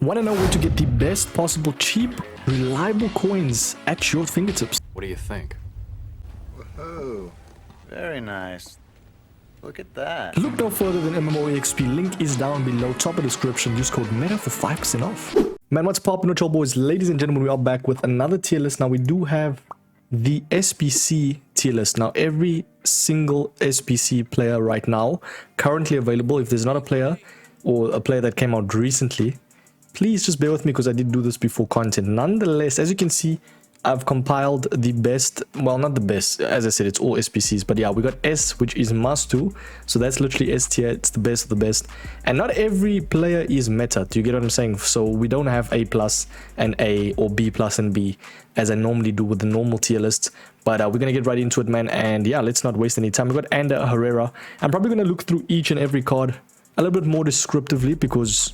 Want to know where to get the best possible cheap, reliable coins at your fingertips? What do you think? Whoa, very nice. Look at that. Look no further than MMOEXP. Link is down below, top of description. Use code META for 5% off. Man, what's poppin' with y'all boys? Ladies and gentlemen, we are back with another tier list. Now, we do have the SBC tier list. Now, every single SBC player right now, currently available, if there's not a player or a player that came out recently, please just bear with me because I did do this before content. Nonetheless, as you can see, I've compiled the best, well, not the best, as I said, it's all SBCs, but yeah, we got S, which is must do, so that's literally S tier, it's the best of the best, and not every player is meta, do you get what I'm saying? So we don't have A plus and A, or B plus and B, as I normally do with the normal tier lists, but we're gonna get right into it, man, and yeah, let's not waste any time. We've got Ander Herrera. I'm probably gonna look through each and every card a little bit more descriptively, because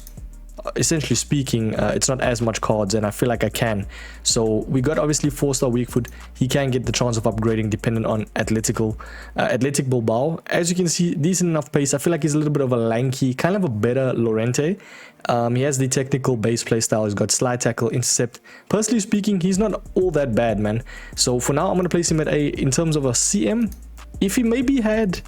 essentially speaking, it's not as much cards and I feel like I can. So we got obviously 4-star weak foot. He can get the chance of upgrading dependent on athletic Bilbao. As you can see, decent enough pace. I feel like he's a little bit of a lanky, kind of a better Lorente. He has the technical base play style. He's got slide tackle, intercept. Personally speaking, he's not all that bad, man. So for now, I'm going to place him at A. In terms of a CM, if he maybe had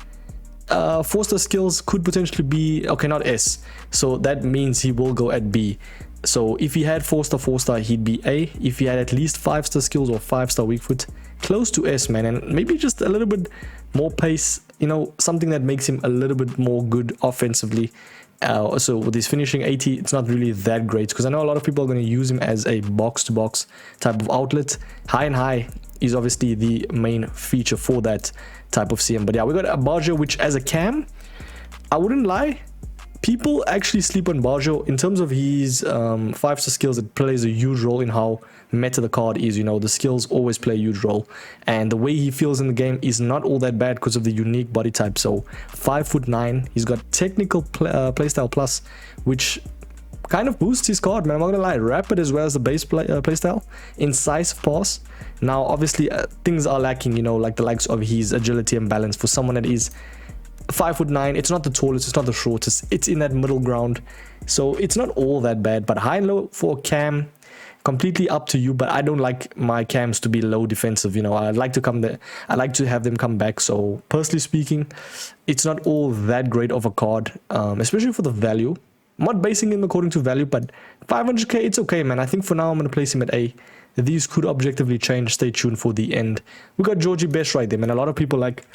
4-star skills, could potentially be okay, not S, so that means he will go at B. So if he had 4-star, he'd be A. If he had at least 5-star skills or 5-star weak foot, close to S, man, and maybe just a little bit more pace, you know, something that makes him a little bit more good offensively. So with his finishing 80, it's not really that great, because I know a lot of people are going to use him as a box-to-box type of outlet. High and high is obviously the main feature for that type of CM. But yeah, we got a Barjo, which as a cam, I wouldn't lie, people actually sleep on Barjo. In terms of his 5-star skills, it plays a huge role in how meta the card is. You know, the skills always play a huge role, and the way he feels in the game is not all that bad because of the unique body type. So 5'9", he's got technical playstyle plus, which kind of boosts his card, man. I'm not gonna lie. Rapid as well as the base playstyle, incisive pass. Now obviously things are lacking, you know, like the likes of his agility and balance. For someone that is 5'9", it's not the tallest, it's not the shortest, it's in that middle ground, so it's not all that bad. But high and low for cam, completely up to you, but I don't like my cams to be low defensive, you know. I like to come there, I like to have them come back. So personally speaking, it's not all that great of a card, especially for the value. I'm not basing him according to value, but 500k, it's okay, man. I think for now I'm going to place him at A. These could objectively change. Stay tuned for the end. We got Georgie Best right there, man. A lot of people like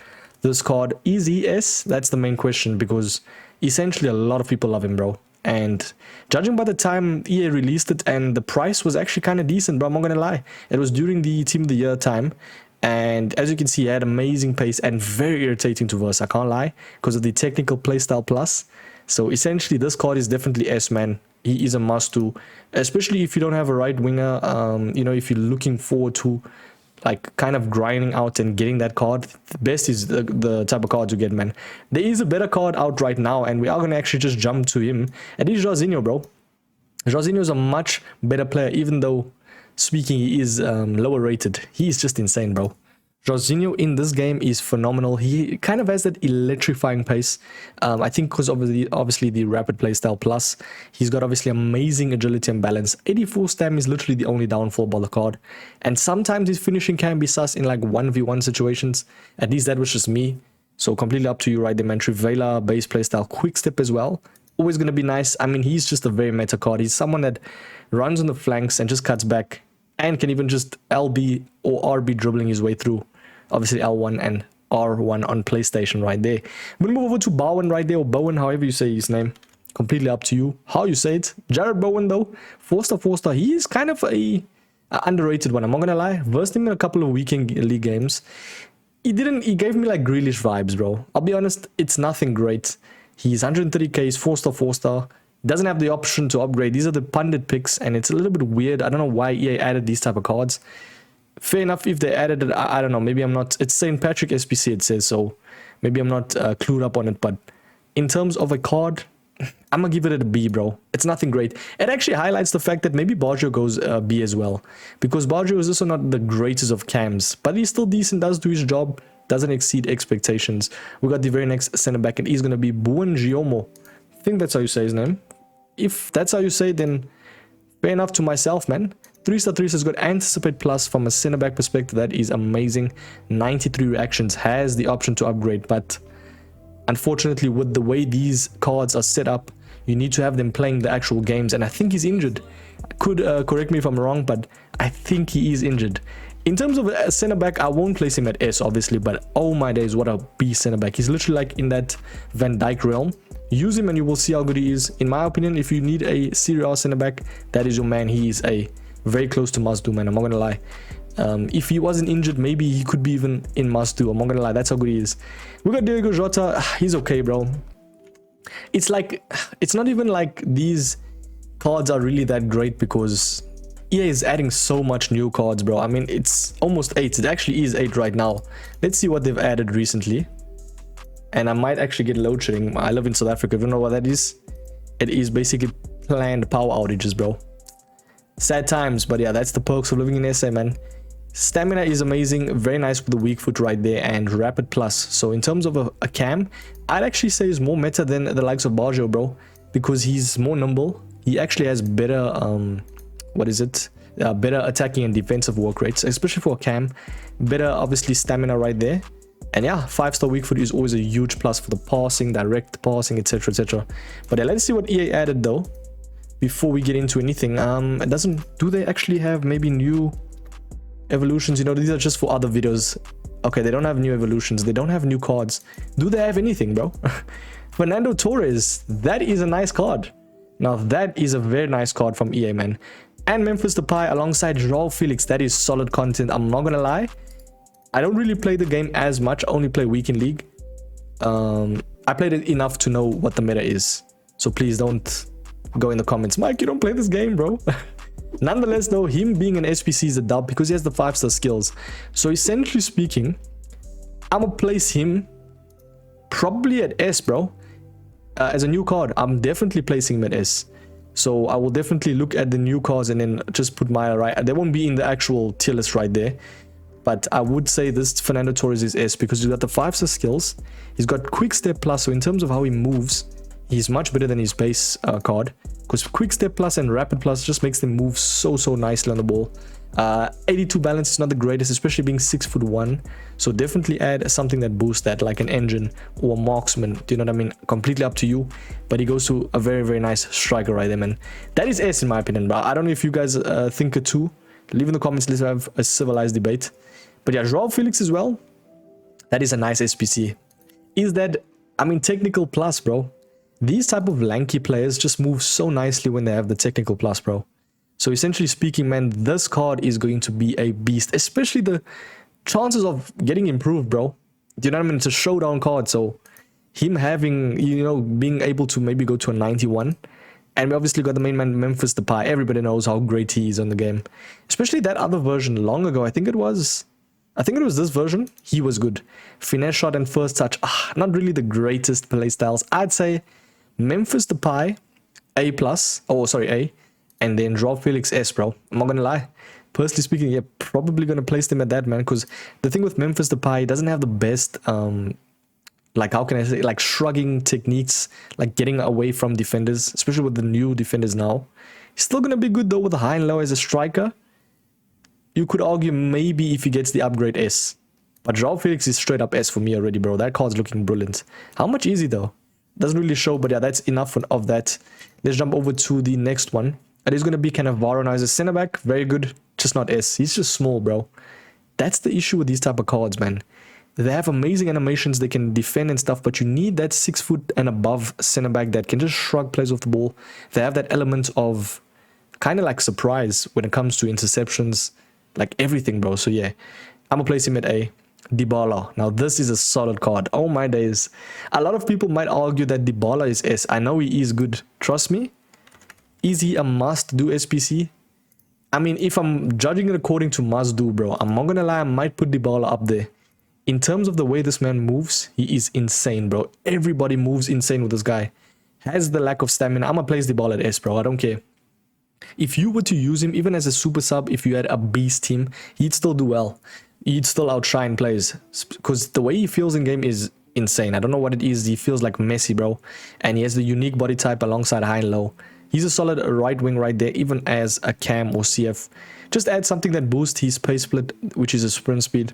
this card. Is he S? That's the main question, because essentially a lot of people love him, bro. And judging by the time EA released it, and the price was actually kind of decent, bro, I'm not going to lie. It was during the Team of the Year time. And as you can see, he had amazing pace and very irritating to verse. I can't lie, because of the technical playstyle plus. So essentially, this card is definitely S, man. He is a must-do, especially if you don't have a right winger. You know, if you're looking forward to like kind of grinding out and getting that card, the best is the type of cards you get, man. There is a better card out right now, and we are going to actually just jump to him. And he's Jorginho, bro. Jorginho is a much better player, even though speaking he is lower rated. He is just insane, bro. Jorginho in this game is phenomenal. He kind of has that electrifying pace. I think because obviously the rapid playstyle plus, he's got obviously amazing agility and balance. 84 stam is literally the only downfall by the card. And sometimes his finishing can be sus in like 1v1 situations. At least that was just me. So completely up to you right there, man. Trivela, base playstyle, quick step as well. Always going to be nice. I mean, he's just a very meta card. He's someone that runs on the flanks and just cuts back, and can even just LB or RB dribbling his way through. Obviously L1 and R1 on PlayStation right there. We'll move over to Bowen right there, or Bowen, however you say his name. Completely up to you how you say it. Jared Bowen though, 4-star. He is kind of a underrated one. I'm not gonna lie. Versed him in a couple of weekend league games. He gave me like Grealish vibes, bro. I'll be honest, it's nothing great. He's 130k, he's 4-star. Doesn't have the option to upgrade. These are the pundit picks, and it's a little bit weird. I don't know why EA added these type of cards. Fair enough if they added it. I don't know. Maybe I'm not. It's St. Patrick SBC, it says, so maybe I'm not clued up on it. But in terms of a card, I'm gonna give it a B, bro. It's nothing great. It actually highlights the fact that maybe Barjo goes B as well, because Barjo is also not the greatest of cams, but he's still decent, does do his job, doesn't exceed expectations. We got the very next center back, and he's gonna be Buongiorno. I think that's how you say his name. If that's how you say it, then Fair enough to myself, man. 3-star 3 has got Anticipate Plus from a centre-back perspective. That is amazing. 93 reactions has the option to upgrade, but unfortunately, with the way these cards are set up, you need to have them playing the actual games, and I think he's injured. Could correct me if I'm wrong, but I think he is injured. In terms of a centre-back, I won't place him at S, obviously, but oh my days, what a beast centre-back. He's literally like in that Van Dijk realm. Use him and you will see how good he is. In my opinion, if you need a Serie A centre-back, that is your man. He is a very close to must-do, man. I'm not going to lie. If he wasn't injured, maybe he could be even in must-do. I'm not going to lie. That's how good he is. We got Diego Jota. He's okay, bro. It's like, it's not even like these cards are really that great because EA is adding so much new cards, bro. I mean, it's almost 8. It actually is 8 right now. Let's see what they've added recently. And I might actually get load shedding. I live in South Africa. If you know what that is, it is basically planned power outages, bro. Sad times, but yeah, that's the perks of living in SA, man. Stamina is amazing, very nice with the weak foot right there, and rapid plus. So in terms of a cam, I'd actually say is more meta than the likes of Baggio, bro, because he's more nimble. He actually has better better attacking and defensive work rates, especially for a cam. Better obviously stamina right there. And yeah, 5-star weak foot is always a huge plus for the passing, direct passing, etc, etc. But yeah, let's see what EA added though before we get into anything. Do they actually have maybe new evolutions? You know, these are just for other videos. Okay, they don't have new evolutions, they don't have new cards. Do they have anything, bro? Fernando Torres, that is a nice card. Now that is a very nice card from EA, man. And Memphis Depay alongside Joao Felix, that is solid content. I'm not gonna lie, I don't really play the game as much. I only play weekend league. I played it enough to know what the meta is, so please don't go in the comments, Mike, you don't play this game, bro. Nonetheless though, him being an SBC is a dub because he has the 5-star skills. So essentially speaking, I'm gonna place him probably at S, bro. As a new card, I'm definitely placing him at S. So I will definitely look at the new cards and then just put my right. They won't be in the actual tier list right there, but I would say this Fernando Torres is S because he's got the 5-star skills. He's got quick step plus, so in terms of how he moves, he's much better than his base card, because quick step plus and rapid plus just makes them move so nicely on the ball. 82 balance is not the greatest, especially being 6'1", so definitely add something that boosts that, like an engine or a marksman. Do you know what I mean? Completely up to you, but he goes to a very nice striker right there, man. That is S in my opinion, bro. I don't know if you guys think it too. Leave in the comments, let's have a civilized debate. But yeah, Joao Felix as well, that is a nice SPC. Is that, I mean, technical plus, bro. These type of lanky players just move so nicely when they have the technical plus, bro. So essentially speaking, man, this card is going to be a beast, especially the chances of getting improved, bro. Do you know what I mean? It's a showdown card, so him having, you know, being able to maybe go to a 91. And we obviously got the main man, Memphis Depay. Everybody knows how great he is on the game. Especially that other version long ago. I think it was this version. He was good. Finesse shot and first touch. Not really the greatest play styles. I'd say Memphis Depay, A+. Oh, sorry, A. And then Joao Felix, S, bro. I'm not going to lie. Personally speaking, yeah, probably going to place them at that, man. Because the thing with Memphis Depay, he doesn't have the best... like, how can I say, like shrugging techniques, like getting away from defenders, especially with the new defenders now. He's still going to be good though with the high and low as a striker. You could argue maybe if he gets the upgrade S. But Joao Felix is straight up S for me already, bro. That card's looking brilliant. How much is he though? Doesn't really show, but yeah, that's enough of that. Let's jump over to the next one. It is going to be kind of Varane as a centre back. Very good, just not S. He's just small, bro. That's the issue with these type of cards, man. They have amazing animations, they can defend and stuff, but you need that 6 foot and above center back that can just shrug plays off the ball. They have that element of kind of like surprise when it comes to interceptions, like everything, bro. So yeah, I'm gonna place him at A. Dybala. Now this is a solid card. Oh my days. A lot of people might argue that Dybala is S. I know he is good. Trust me. Is he a must do SBC? I mean, if I'm judging it according to must do, bro, I'm not gonna lie, I might put Dybala up there. In terms of the way this man moves, he is insane, bro. Everybody moves insane with this guy. Has the lack of stamina. I'm gonna place the ball at S, bro. I don't care. If you were to use him, even as a super sub, if you had a beast team, he'd still do well. He'd still outshine players. Because the way he feels in game is insane. I don't know what it is. He feels like Messi, bro. And he has the unique body type alongside high and low. He's a solid right wing right there, even as a cam or CF. Just add something that boosts his pace split, which is a sprint speed.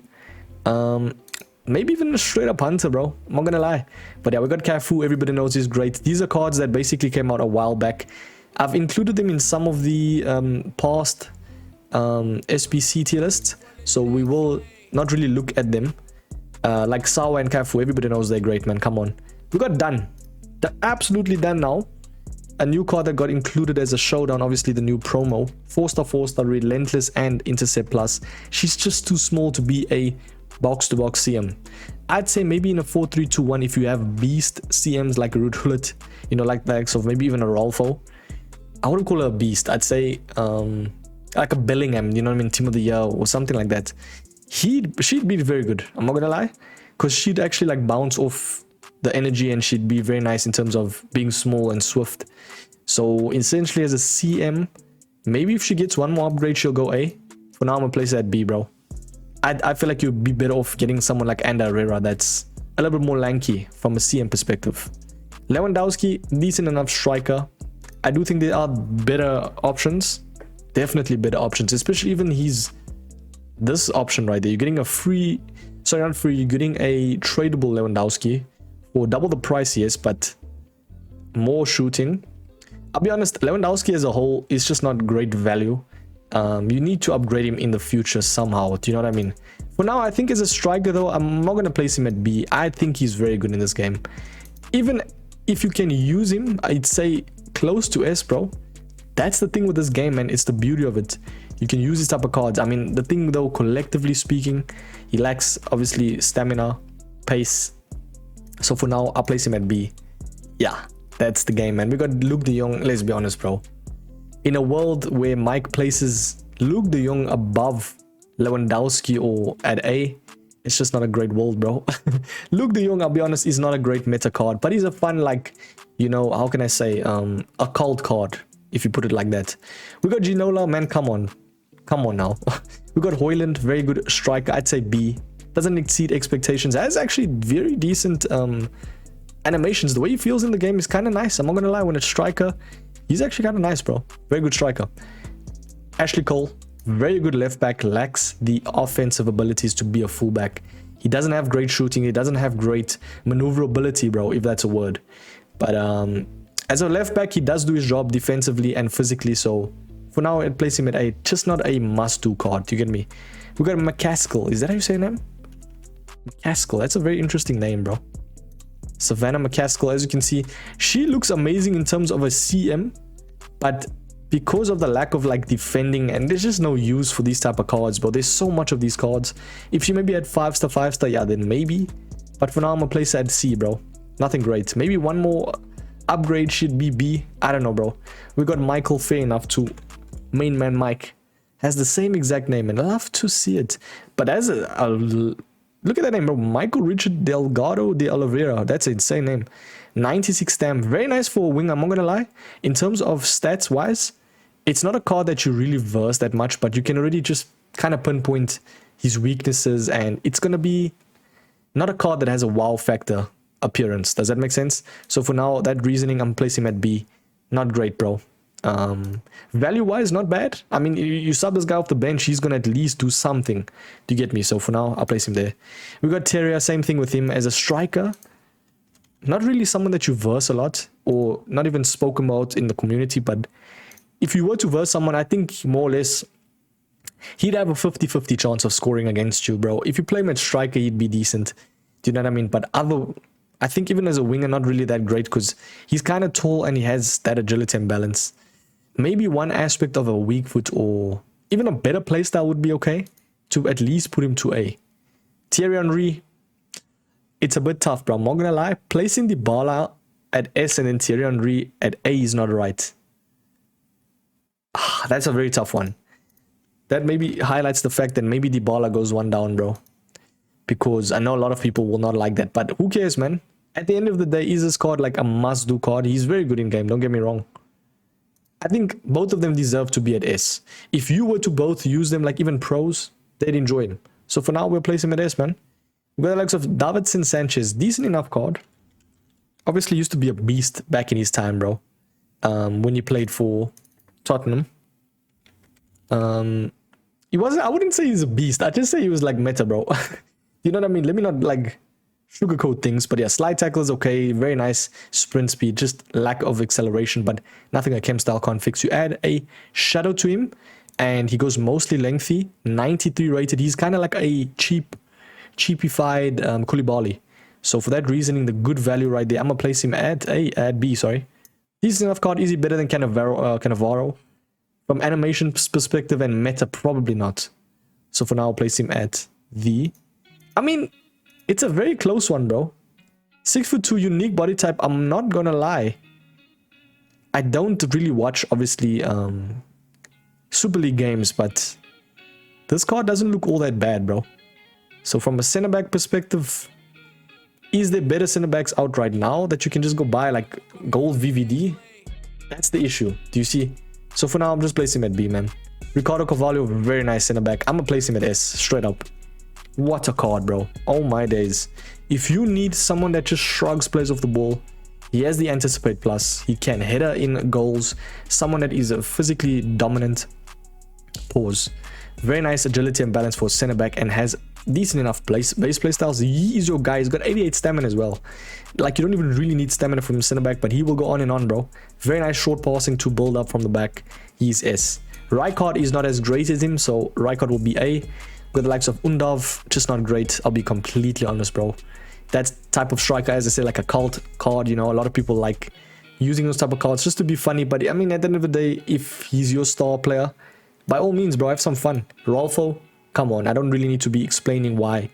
Maybe even a straight up hunter, bro. I'm not gonna lie. But yeah, we got Cafu. Everybody knows he's great. These are cards that basically came out a while back. I've included them in some of the past SBC tier lists, so we will not really look at them. Like Sawa and Cafu, everybody knows they're great, man. Come on. We got done. Absolutely done now. A new card that got included as a showdown, obviously the new promo. 4-star, Relentless, and Intercept Plus. She's just too small to be a box-to-box CM. I'd say maybe in a 4-3-2-1 if you have beast CMs like a Rudhulit, you know, like the likes of maybe even a Rolfo. I wouldn't call her a beast. I'd say like a Bellingham, you know what I mean, Team of the Year or something like that. She'd be very good, I'm not gonna lie, because she'd actually like bounce off the energy and she'd be very nice in terms of being small and swift. So essentially as a CM, maybe if she gets one more upgrade she'll go A. For now I'm gonna place her at B, bro. I feel like you'd be better off getting someone like Ander Herrera that's a little bit more lanky from a CM perspective. Lewandowski, decent enough striker. I do think there are better options, definitely better options, especially even this option right there. You're getting a free, sorry, not free, you're getting a tradable Lewandowski for double the price, yes, but more shooting. I'll be honest, Lewandowski as a whole is just not great value. You need to upgrade him in the future somehow. Do you know what I mean? For now, I think as a striker though, I'm not going to place him at B. I think he's very good in this game. Even if you can use him, I'd say close to S, bro. That's the thing with this game, man. It's the beauty of it. You can use this type of cards. I mean, the thing though, collectively speaking, he lacks obviously stamina, pace. So for now, I'll place him at B. Yeah, that's the game, man. We got Luke de Jong. Let's be honest, bro. In a world where Mike places Luke de Jong above Lewandowski or at A, it's just not a great world, bro. Luke de Jong, I'll be honest, is not a great meta card, but he's a fun, like, you know, how can I say, a cult card, if you put it like that. We got Ginola, man, come on. Come on now. We got Hoyland, very good striker. I'd say B. Doesn't exceed expectations. Has actually very decent animations. The way he feels in the game is kind of nice. I'm not going to lie, when it's striker, he's actually kind of nice, bro. Very good striker. Ashley Cole, very good left back, lacks the offensive abilities to be a fullback. He doesn't have great shooting. He doesn't have great maneuverability, bro, if that's a word. But as a left back, he does do his job defensively and physically. So for now, I'd place him at A. Just not a must-do card. Do you get me? We got McCaskill. Is that how you say his name? McCaskill. That's a very interesting name, bro. Savannah McCaskill, as you can see, she looks amazing in terms of a CM, but because of the lack of like defending, and there's just no use for these type of cards, bro. There's so much of these cards. If she maybe had 5-star, yeah, then maybe. But for now, I'm gonna place her at C, bro. Nothing great. Maybe one more upgrade should be B. I don't know, bro. We got Michael, fair enough, to main man Mike. Has the same exact name, and I love to see it. But as a look at that name, bro. Michael Richard Delgado de Oliveira. That's an insane name. 96 stamp. Very nice for a wing, I'm not going to lie. In terms of stats wise, it's not a card that you really verse that much, but you can already just kind of pinpoint his weaknesses, and it's going to be not a card that has a wow factor appearance. Does that make sense? So for now, that reasoning, I'm placing him at B. Not great, bro. Value wise, not bad. I mean, you sub this guy off the bench, he's gonna at least do something. Do you get me? So for now, I'll place him there. We got Terrier, same thing with him as a striker. Not really someone that you verse a lot, or not even spoken about in the community, but if you were to verse someone, I think more or less he'd have a 50-50 chance of scoring against you, bro. If you play him at striker, he'd be decent. Do you know what I mean? But I think even as a winger, not really that great, because he's kind of tall and he has that agility and balance. Maybe one aspect of a weak foot or even a better playstyle would be okay to at least put him to A. Thierry Henry, it's a bit tough, bro. I'm not gonna lie. Placing Dybala at S and then Thierry Henry at A is not right. That's a very tough one. That maybe highlights the fact that maybe Dybala goes one down, bro. Because I know a lot of people will not like that. But who cares, man? At the end of the day, is this card like a must-do card? He's very good in game, don't get me wrong. I think both of them deserve to be at S. If you were to both use them, like even pros, they'd enjoy them. So for now, we'll place him at S, man. We got the likes of Davidson Sanchez. Decent enough card. Obviously used to be a beast back in his time, bro. when he played for Tottenham. He wasn't, I wouldn't say he's a beast. I'd just say he was like meta, bro. You know what I mean? Let me not like sugarcoat things, but yeah, slide tackle is okay, very nice sprint speed, just lack of acceleration, but nothing a chem style can't fix. You add a shadow to him, and he goes mostly lengthy, 93 rated. He's kind of like a cheapified Koulibaly. So for that reasoning, the good value right there. I'm gonna place him at B. Sorry, decent enough card. Is he better than Cannavaro? From animation perspective and meta, probably not. So for now, I'll place him at the. I mean, it's a very close one, bro. 6'2", unique body type. I'm not gonna lie. I don't really watch, obviously, Super League games, but this card doesn't look all that bad, bro. So from a center back perspective, is there better center backs out right now that you can just go buy like gold VVD? That's the issue. Do you see? So for now, I'm just placing him at B, man. Ricardo Carvalho, very nice center back. I'm gonna place him at S, straight up. What a card, bro. Oh my days. If you need someone that just shrugs plays off the ball, he has the Anticipate Plus. He can header in goals. Someone that is a physically dominant. Pause. Very nice agility and balance for center back and has decent enough base play styles. He is your guy. He's got 88 stamina as well. Like, you don't even really need stamina from center back, but he will go on and on, bro. Very nice short passing to build up from the back. He's S. Rijkaard is not as great as him, so Rijkaard will be A. With the likes of Undav, just not great. I'll be completely honest, bro. That type of striker, as I say, like a cult card, you know, a lot of people like using those type of cards just to be funny. But I mean, at the end of the day, if he's your star player, by all means, bro, have some fun. Rolfo, come on. I don't really need to be explaining why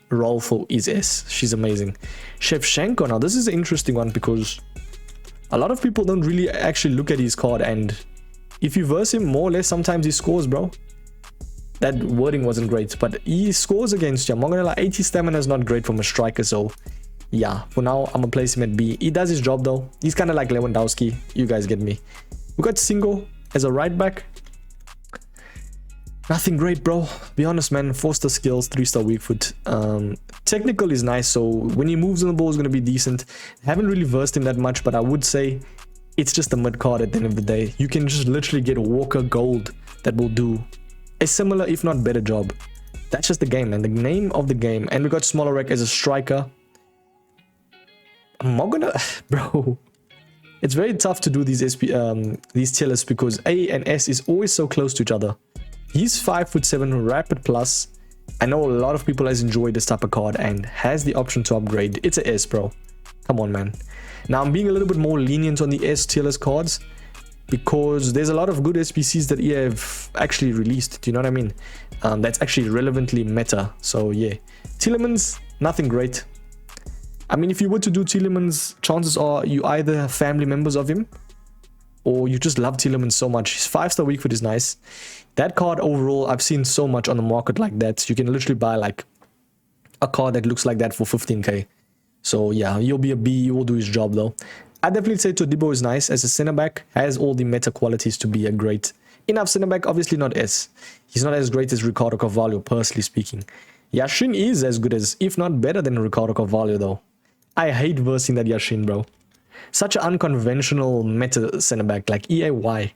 Rolfo is S. She's amazing. Shevchenko, now this is an interesting one because a lot of people don't really actually look at his card, and if you verse him more or less, sometimes he scores, bro. That wording wasn't great, but he scores against you. I'm not gonna lie, 80 stamina is not great from a striker, so yeah, for now, I'm gonna place him at B. He does his job though. He's kind of like Lewandowski. You guys get me. We got Singo as a right back. Nothing great, bro. Be honest, man. 4-star skills, 3-star weak foot. Technical is nice, so when he moves on the ball, is gonna be decent. Haven't really versed him that much, but I would say it's just a mid card at the end of the day. You can just literally get Walker Gold that will do a similar, if not better job. That's just the game, man. The name of the game. And we got Smolarek as a striker. I'm not gonna... Bro. It's very tough to do these tier lists because A and S is always so close to each other. He's 5'7", rapid plus. I know a lot of people has enjoyed this type of card and has the option to upgrade. It's a S, bro. Come on, man. Now, I'm being a little bit more lenient on the S tier list cards, because there's a lot of good SBCs that EA have actually released. Do you know what I mean? That's actually relevantly meta. So yeah, Tielemans, nothing great. I mean, if you were to do Tielemans, chances are you either have family members of him or you just love Tielemans so much. His 5-star weak foot is nice. That card overall, I've seen so much on the market like that. You can literally buy like a card that looks like that for 15k. So yeah, you'll be a B. You will do his job though. I definitely say Todibo is nice as a center back, has all the meta qualities to be a great enough center back, obviously not S. He's not as great as Ricardo Carvalho, personally speaking. Yashin is as good as, if not better than Ricardo Carvalho though. I hate versing that Yashin, bro. Such an unconventional meta center back, like EAY.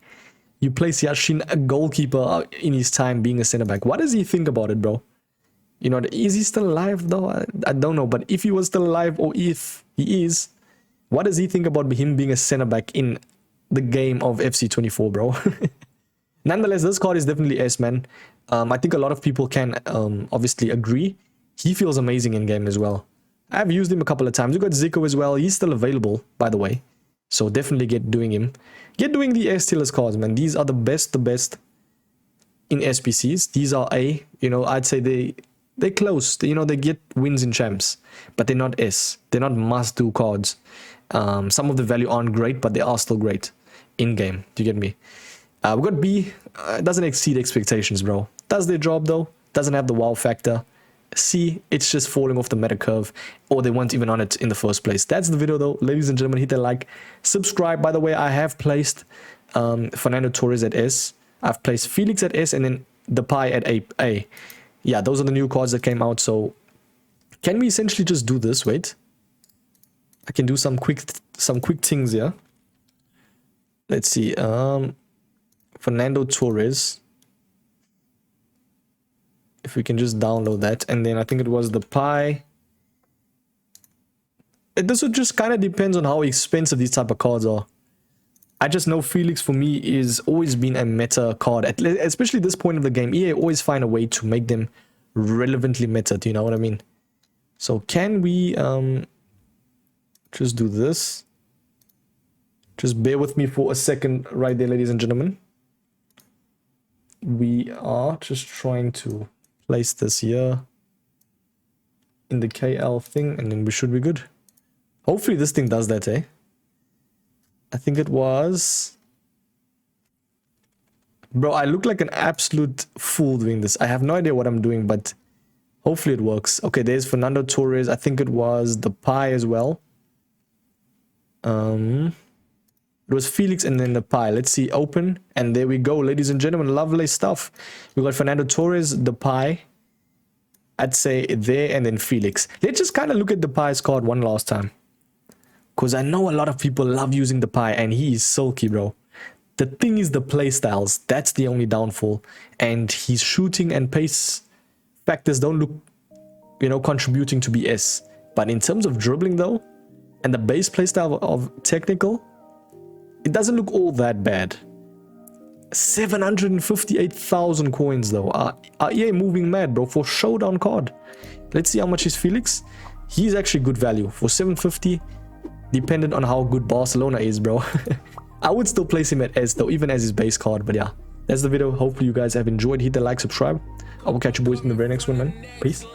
You place Yashin, a goalkeeper in his time being a center back. What does he think about it, bro? You know, is he still alive though? I don't know, but if he was still alive or if he is, what does he think about him being a center back in the game of FC24, bro? Nonetheless, this card is definitely S, man. I think a lot of people can obviously agree. He feels amazing in game as well. I've used him a couple of times. We got Zico as well. He's still available, by the way. So definitely get doing him. Get doing the S tier cards, man. These are the best in SBCs. These are A. You know, I'd say they're close. You know, they get wins in champs, but they're not S. They're not must-do cards. Some of the value aren't great, but they are still great in-game. Do you get me? We got B. Doesn't exceed expectations, bro. Does their job, though. Doesn't have the wow factor. C, it's just falling off the meta curve, or they weren't even on it in the first place. That's the video, though. Ladies and gentlemen, hit that like. Subscribe. By the way, I have placed Fernando Torres at S. I've placed Felix at S, and then Depay at A. Yeah, those are the new cards that came out. So can we essentially just do this? Wait. I can do some quick things here. Let's see. Fernando Torres. If we can just download that. And then I think it was the Pi. This would just kind of depends on how expensive these type of cards are. I just know Felix for me is always been a meta card. Especially this point of the game. EA always find a way to make them relevantly meta. Do you know what I mean? So can we just do this? Just bear with me for a second right there, ladies and gentlemen. We are just trying to place this here in the KL thing, and then we should be good. Hopefully this thing does that, eh? I think it was... Bro, I look like an absolute fool doing this. I have no idea what I'm doing, but hopefully it works. Okay, there's Fernando Torres. I think it was the Pi as well. It was Felix and then the Pi. Let's see, open. And there we go, ladies and gentlemen. Lovely stuff. We got Fernando Torres, the Pi. I'd say there, and then Felix. Let's just kind of look at the Pi's card one last time. Because I know a lot of people love using the Pi, and he is sulky, bro. The thing is the playstyles. That's the only downfall. And his shooting and pace factors don't look, you know, contributing to BS. But in terms of dribbling, though, and the base playstyle of technical, it doesn't look all that bad. 758,000 coins though. Are EA moving mad, bro, for Showdown card? Let's see how much is Felix. He's actually good value for 750, dependent on how good Barcelona is, bro. I would still place him at S though, even as his base card. But yeah, that's the video. Hopefully you guys have enjoyed. Hit the like, subscribe. I will catch you boys in the very next one, man. Peace.